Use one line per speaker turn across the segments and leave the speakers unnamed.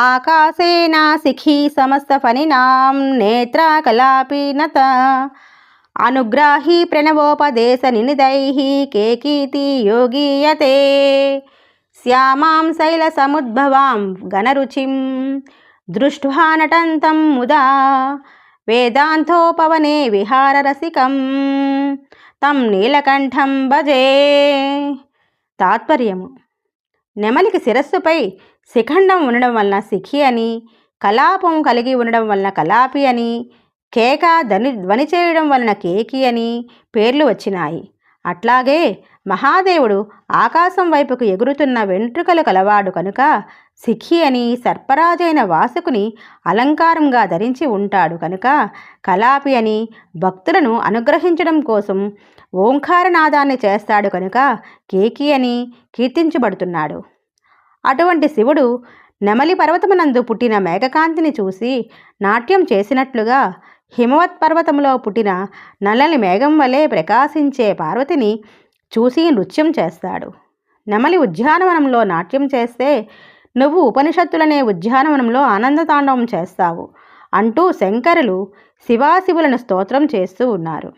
ఆకాశేనాసిఖీ సమస్తఫణినాం నేత్రాకలాపి నత అనుగ్రాహీ ప్రణవోపదేశనినిధైః కేకీతి యోగీయతే శ్యామాం శైలసముద్భవాం ఘనరుచిం దృష్ట్వా నటంతం ముదా వేదాంతోపవనే విహారరసికం తం నీలకంఠం భజే. తాత్పర్యము: నెమలికి శిరస్సుపై శిఖండం ఉండడం వలన శిఖి అని, కలాపం కలిగి ఉండడం వలన కలాపి అని, కేక ధ్వని చేయడం వలన కేకి అని పేర్లు వచ్చినాయి. అట్లాగే మహాదేవుడు ఆకాశం వైపుకు ఎగురుతున్న వెంట్రుకలు కలవాడు కనుక శిఖి అని, సర్పరాజైన వాసుకుని అలంకారంగా ధరించి ఉంటాడు కనుక కలాపి అని, భక్తులను అనుగ్రహించడం కోసం ఓంకారనాదాన్ని చేస్తాడు కనుక కేకి అని కీర్తించబడుతున్నాడు. అటువంటి శివుడు నెమలి పర్వతమునందు పుట్టిన మేఘకాంతిని చూసి నాట్యం చేసినట్లుగా హిమవత్ పర్వతంలో పుట్టిన నల్లని మేఘం వలె ప్రకాశించే పార్వతిని చూసి నృత్యం చేస్తాడు. నెమలి ఉద్యానవనంలో నాట్యం చేస్తే నువ్వు ఉపనిషత్తులనే ఉద్యానవనంలో ఆనందతాండవం చేస్తావు అంటూ శంకరులు శివాశివులను స్తోత్రం చేస్తూ ఉన్నారు.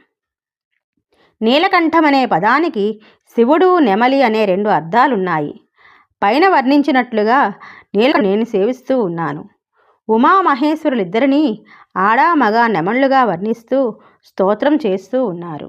నీలకంఠం అనే పదానికి శివుడు, నెమలి అనే 2 అర్థాలున్నాయి. పైన వర్ణించినట్లుగా నేను సేవిస్తూ ఉన్నాను. ఉమామహేశ్వరులిద్దరినీ ఆడా మగ నెమళ్ళుగా వర్ణిస్తూ స్తోత్రం చేస్తూ ఉన్నారు.